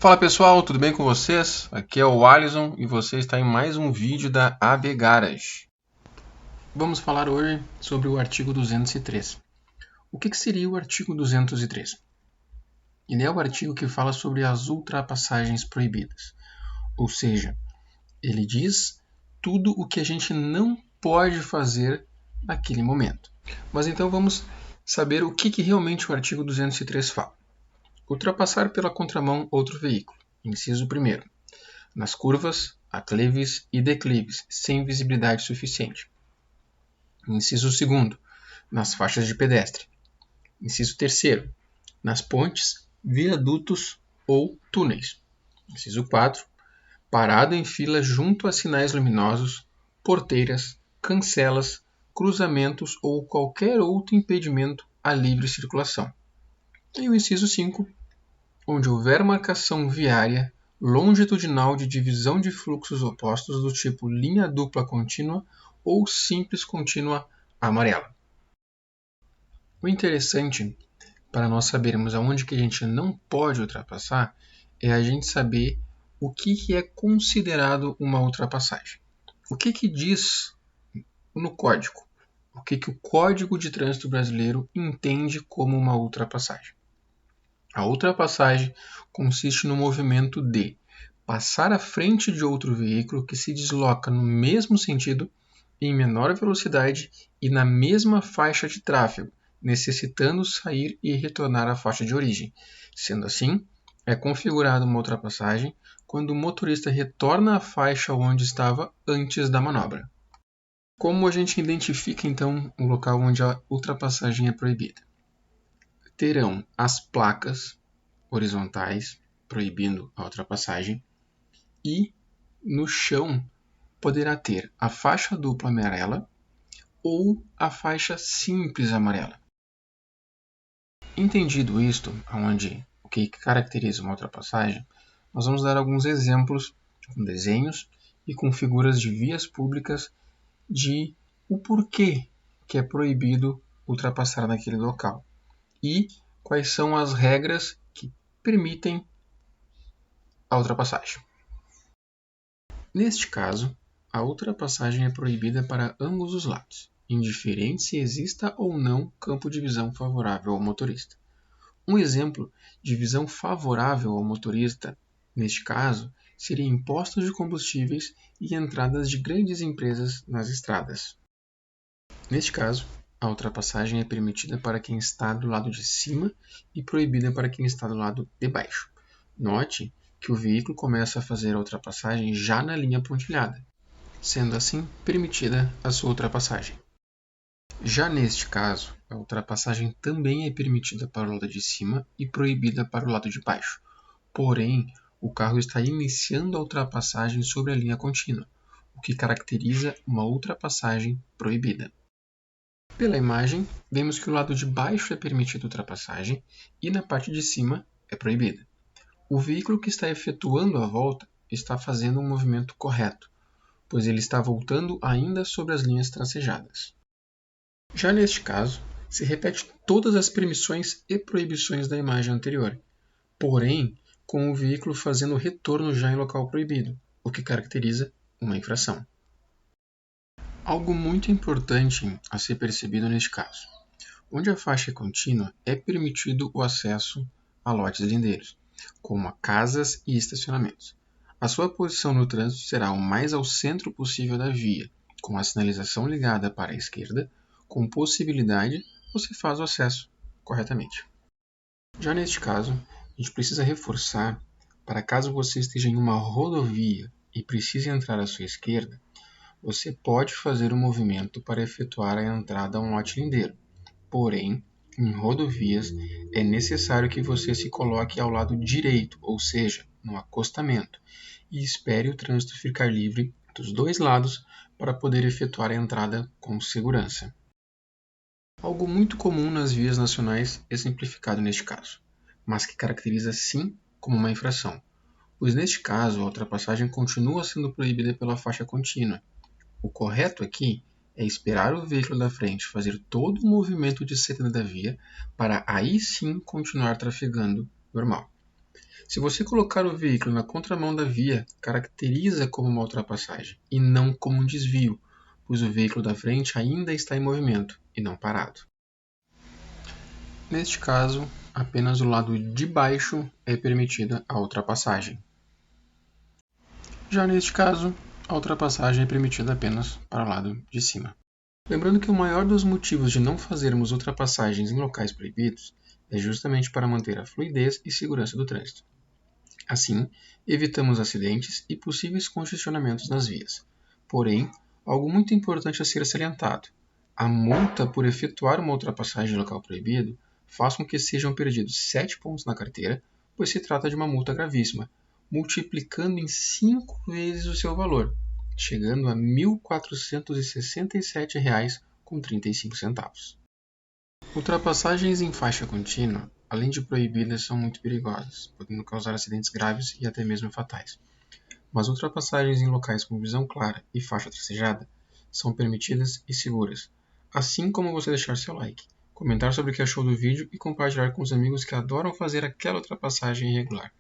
Fala pessoal, tudo bem com vocês? Aqui é o Alisson e você está em mais um vídeo da AB Garage. Vamos falar hoje sobre o artigo 203. O que seria o artigo 203? Ele é o artigo que fala sobre as ultrapassagens proibidas. Ou seja, ele diz tudo o que a gente não pode fazer naquele momento. Mas então vamos saber o que realmente o artigo 203 fala. Ultrapassar pela contramão outro veículo. Inciso 1º. Nas curvas, aclives e declives, sem visibilidade suficiente. Inciso 2º. Nas faixas de pedestre. Inciso 3º. Nas pontes, viadutos ou túneis. Inciso 4. Parado em fila junto a sinais luminosos, porteiras, cancelas, cruzamentos ou qualquer outro impedimento à livre circulação. E o inciso 5. Onde houver marcação viária longitudinal de divisão de fluxos opostos do tipo linha dupla contínua ou simples contínua amarela. O interessante para nós sabermos aonde que a gente não pode ultrapassar é a gente saber o que é considerado uma ultrapassagem. O que diz no código? O que o Código de Trânsito Brasileiro entende como uma ultrapassagem? A ultrapassagem consiste no movimento de passar à frente de outro veículo que se desloca no mesmo sentido, em menor velocidade e na mesma faixa de tráfego, necessitando sair e retornar à faixa de origem. Sendo assim, é configurada uma ultrapassagem quando o motorista retorna à faixa onde estava antes da manobra. Como a gente identifica, então, o local onde a ultrapassagem é proibida? Terão as placas horizontais, proibindo a ultrapassagem, e no chão poderá ter a faixa dupla amarela ou a faixa simples amarela. Entendido isto, o que caracteriza uma ultrapassagem, nós vamos dar alguns exemplos com desenhos e com figuras de vias públicas de o porquê que é proibido ultrapassar naquele local e quais são as regras que permitem a ultrapassagem. Neste caso, a ultrapassagem é proibida para ambos os lados, indiferente se exista ou não campo de visão favorável ao motorista. Um exemplo de visão favorável ao motorista, neste caso, seria em postos de combustíveis e entradas de grandes empresas nas estradas. Neste caso, a ultrapassagem é permitida para quem está do lado de cima e proibida para quem está do lado de baixo. Note que o veículo começa a fazer a ultrapassagem já na linha pontilhada, sendo assim permitida a sua ultrapassagem. Já neste caso, a ultrapassagem também é permitida para o lado de cima e proibida para o lado de baixo. Porém, o carro está iniciando a ultrapassagem sobre a linha contínua, o que caracteriza uma ultrapassagem proibida. Pela imagem, vemos que o lado de baixo é permitido ultrapassagem e na parte de cima é proibida. O veículo que está efetuando a volta está fazendo um movimento correto, pois ele está voltando ainda sobre as linhas tracejadas. Já neste caso, se repete todas as permissões e proibições da imagem anterior, porém com o veículo fazendo o retorno já em local proibido, o que caracteriza uma infração. Algo muito importante a ser percebido neste caso. Onde a faixa é contínua, é permitido o acesso a lotes lindeiros, como a casas e estacionamentos. A sua posição no trânsito será o mais ao centro possível da via, com a sinalização ligada para a esquerda, com possibilidade você faz o acesso corretamente. Já neste caso, a gente precisa reforçar para caso você esteja em uma rodovia e precise entrar à sua esquerda, você pode fazer o movimento para efetuar a entrada a um lote lindeiro. Porém, em rodovias, é necessário que você se coloque ao lado direito, ou seja, no acostamento, e espere o trânsito ficar livre dos dois lados para poder efetuar a entrada com segurança. Algo muito comum nas vias nacionais é simplificado neste caso, mas que caracteriza sim como uma infração, pois neste caso a ultrapassagem continua sendo proibida pela faixa contínua. O correto aqui é esperar o veículo da frente fazer todo o movimento de saída da via para aí sim continuar trafegando normal. Se você colocar o veículo na contramão da via, caracteriza como uma ultrapassagem e não como um desvio, pois o veículo da frente ainda está em movimento e não parado. Neste caso, apenas o lado de baixo é permitida a ultrapassagem. Já neste caso, a ultrapassagem é permitida apenas para o lado de cima. Lembrando que o maior dos motivos de não fazermos ultrapassagens em locais proibidos é justamente para manter a fluidez e segurança do trânsito. Assim, evitamos acidentes e possíveis congestionamentos nas vias. Porém, algo muito importante a ser salientado: a multa por efetuar uma ultrapassagem em local proibido faz com que sejam perdidos 7 pontos na carteira, pois se trata de uma multa gravíssima, multiplicando em 5 vezes o seu valor, chegando a R$ 1.467,35. Ultrapassagens em faixa contínua, além de proibidas, são muito perigosas, podendo causar acidentes graves e até mesmo fatais. Mas ultrapassagens em locais com visão clara e faixa tracejada são permitidas e seguras, assim como você deixar seu like, comentar sobre o que achou do vídeo e compartilhar com os amigos que adoram fazer aquela ultrapassagem irregular.